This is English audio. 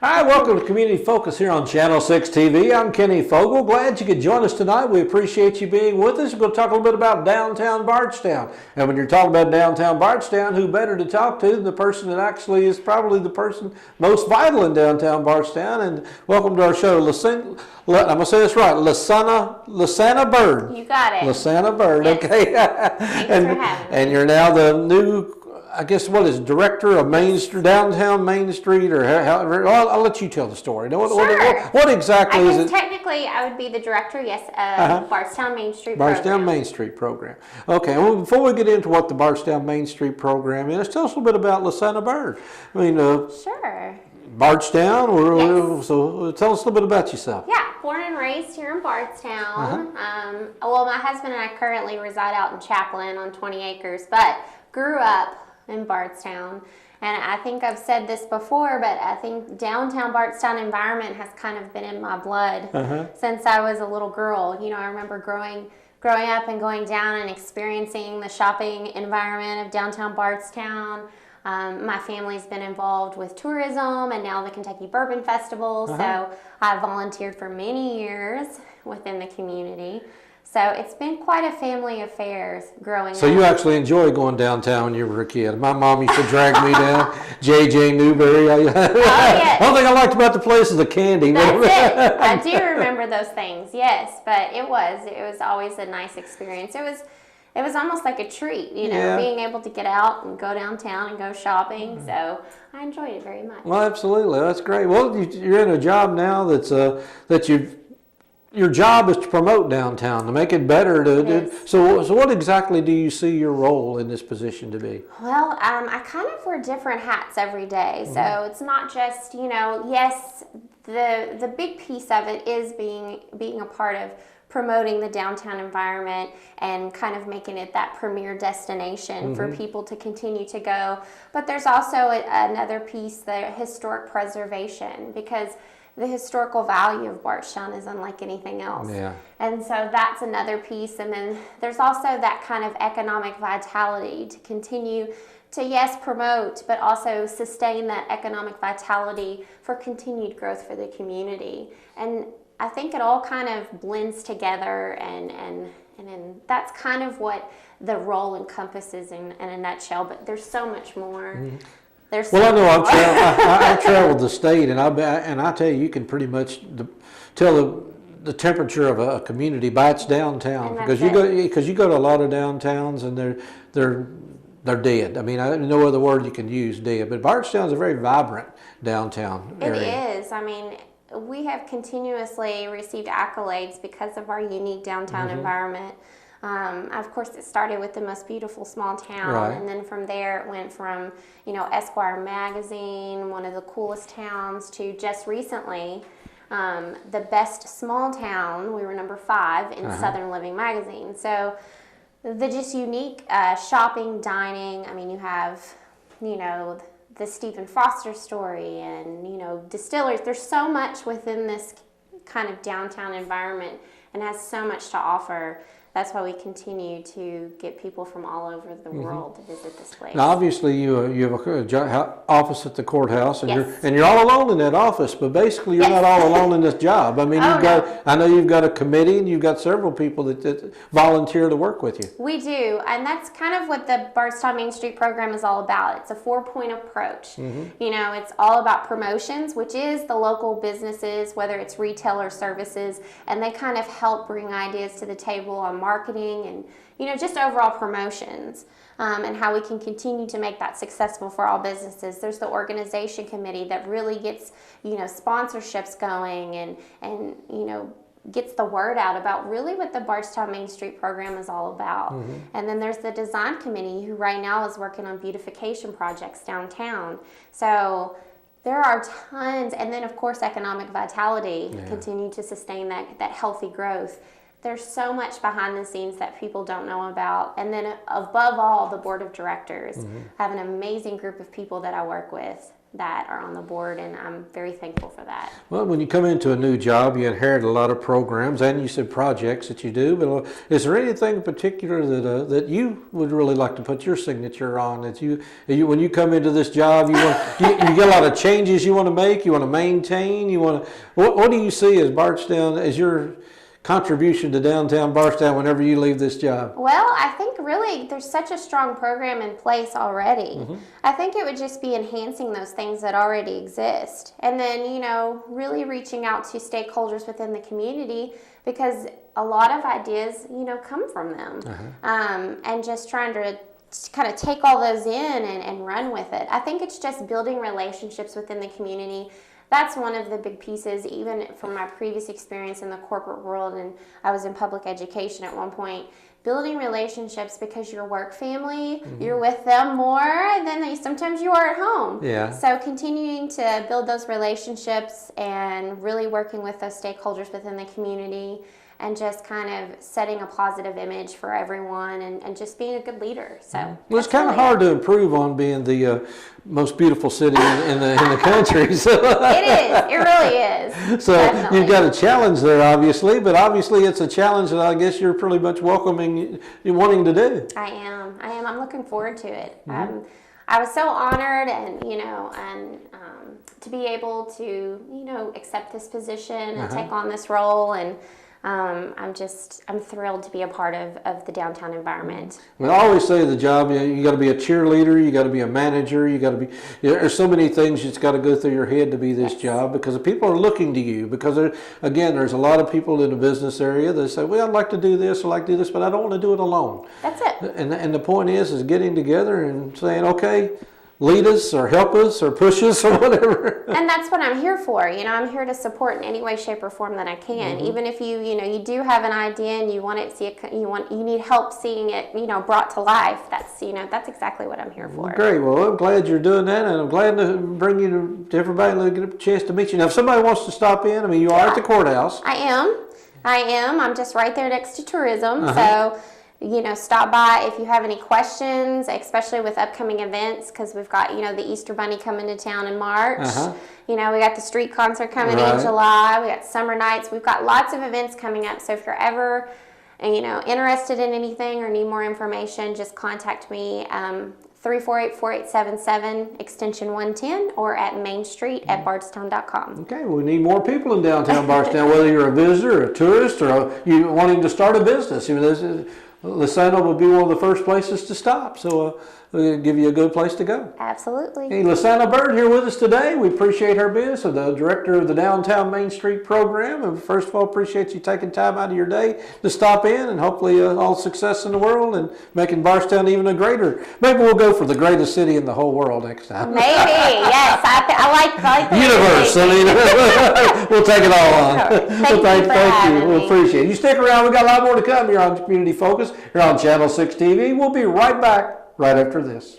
Hi, welcome to Community Focus here on Channel 6 TV. I'm Kenny Fogel. Glad you could join us tonight. We appreciate you being with us. We're going to talk a little bit about downtown Bardstown. And when you're talking about downtown Bardstown, who better to talk to than the person that actually is probably the person most vital in downtown Bardstown. And welcome to our show, I'm going to say this right, Lasana Bird. You got it. Lasana Bird, yes. Okay. Thanks for having me. And you're now the new, I guess, what is director of Main Street, downtown Main Street, or however? I'll let you tell the story. What exactly is it? Technically, I would be the director, yes, of Bardstown Main Street Bardstown Main Street program. Okay, well, before we get into what the Bardstown Main Street program is, tell us a little bit about Lasana Bird. I mean, sure. Bardstown, Yes. So tell us a little bit about yourself. Yeah, born and raised here in Bardstown. Well, my husband and I currently reside out in Chaplin on 20 acres, but grew up in Bardstown. And I think I've said this before, but I think downtown Bardstown environment has kind of been in my blood since I was a little girl. You know, I remember growing up and going down and experiencing the shopping environment of downtown Bardstown. My family's been involved with tourism and now the Kentucky Bourbon Festival, so I volunteered for many years within the community. So it's been quite a family affair growing up. So you actually enjoy going downtown when you were a kid. My mom used to drag me down, J.J. Newberry. Yes. One thing I liked about the place is the candy. That's it. I do remember those things, yes. But it was always a nice experience. It was almost like a treat, you know, being able to get out and go downtown and go shopping. So I enjoyed it very much. Well, absolutely. That's great. Well, you're in a job now your job is to promote downtown, to make it better. So what exactly do you see your role in this position to be? Well, I kind of wear different hats every day. So it's not just, you know, yes, the big piece of it is being a part of promoting the downtown environment and kind of making it that premier destination for people to continue to go. But there's also another piece, the historic preservation, because the historical value of Bardstown is unlike anything else. Yeah. And so that's another piece. And then there's also that kind of economic vitality to continue to, yes, promote, but also sustain that economic vitality for continued growth for the community. And I think it all kind of blends together, and that's kind of what the role encompasses in a nutshell, but there's so much more. Well, I know I've traveled the state, and I tell you can pretty much tell the temperature of a community by its downtown, because you go to a lot of downtowns and they're dead. I mean, no other word you can use, dead. But Bardstown's a very vibrant downtown area. It is. I mean, we have continuously received accolades because of our unique downtown environment. Of course, it started with the most beautiful small town, and then from there it went from, you know, Esquire magazine, one of the coolest towns, to just recently the best small town. We were number 5 in Southern Living magazine. So the just unique shopping, dining. I mean, you have, you know, the Stephen Foster story, and, you know, distillers. There's so much within this kind of downtown environment and has so much to offer. That's why we continue to get people from all over the world to visit this place. Now, obviously, you have an office at the courthouse, and Yes. you're all alone in that office. But basically, you're not all alone in this job. I mean, I know you've got a committee, and you've got several people that volunteer to work with you. We do, and that's kind of what the Bardstown Main Street program is all about. It's a 4-point approach. You know, it's all about promotions, which is the local businesses, whether it's retail or services, and they kind of help bring ideas to the table on marketing and, you know, just overall promotions, and how we can continue to make that successful for all businesses. There's the organization committee that really gets, you know, sponsorships going and you know, gets the word out about really what the Bardstown Main Street program is all about. And then there's the design committee, who right now is working on beautification projects downtown. So there are tons, and then of course economic vitality, continue to sustain that healthy growth. There's so much behind the scenes that people don't know about. And then above all, the board of directors. I have an amazing group of people that I work with. that are on the board, and I'm very thankful for that. Well, when you come into a new job, you inherit a lot of programs, and you said projects that you do. But is there anything in particular that you would really like to put your signature on? That you when you come into this job, you get a lot of changes you want to make, you want to maintain, you want to. What do you see as Bardstown as your contribution to downtown Bardstown whenever you leave this job? Well, I think really there's such a strong program in place already. I think it would just be enhancing those things that already exist. And then, you know, really reaching out to stakeholders within the community, because a lot of ideas, you know, come from them. And just trying to kind of take all those in and run with it. I think it's just building relationships within the community. That's one of the big pieces, even from my previous experience in the corporate world, and I was in public education at one point. Building relationships, because your work family, you're with them more than sometimes you are at home. Yeah. So continuing to build those relationships and really working with those stakeholders within the community, and just kind of setting a positive image for everyone, and just being a good leader. So well, it's kind of hard to improve on being the most beautiful city in the country. So. It is. It really is. So Definitely. you've got a challenge there, obviously, but obviously it's a challenge that I guess you're pretty much welcoming, you wanting to do. I am. I'm looking forward to it. I was so honored, and to be able to, you know, accept this position and take on this role, and I'm thrilled to be a part of the downtown environment. Well, I always say the job, you got to be a cheerleader, you got to be a manager, you got to be, there's so many things that's got to go through your head to be this job, because people are looking to you, because there's a lot of people in the business area that say, well, I'd like to do this, I'd like to do this, but I don't want to do it alone. That's it. And the point is getting together and saying, okay, lead us or help us or push us or whatever. And that's what I'm here for. You know, I'm here to support in any way, shape, or form that I can. Even if you do have an idea and you want it, you need help seeing it, brought to life. That's exactly what I'm here for. Great. Well, I'm glad you're doing that, and I'm glad to bring you to everybody and get a chance to meet you. Now, if somebody wants to stop in, you are at the courthouse. I am. I'm just right there next to tourism. So. Stop by if you have any questions, especially with upcoming events, because we've got, the Easter Bunny coming to town in March. We got the street concert coming in July. We got summer nights. We've got lots of events coming up. So if you're ever, interested in anything or need more information, just contact me, 348-4877, extension 110, or at Main Street at bardstown.com. Okay, we need more people in downtown Bardstown, whether you're a visitor, a tourist, or you wanting to start a business. Lysano would be one of the first places to stop, so we'll give you a good place to go. Absolutely. Hey, Lysano Bird here with us today. We appreciate her being the director of the Downtown Main Street program. And first of all, appreciate you taking time out of your day to stop in, and hopefully all success in the world and making Bardstown even a greater. Maybe we'll go for the greatest city in the whole world next time. Maybe, yes. I like the universe. We'll take it all on. Thank you. We appreciate it. You stick around. We've got a lot more to come here on Community Focus, here on Channel 6 TV. We'll be right back right after this.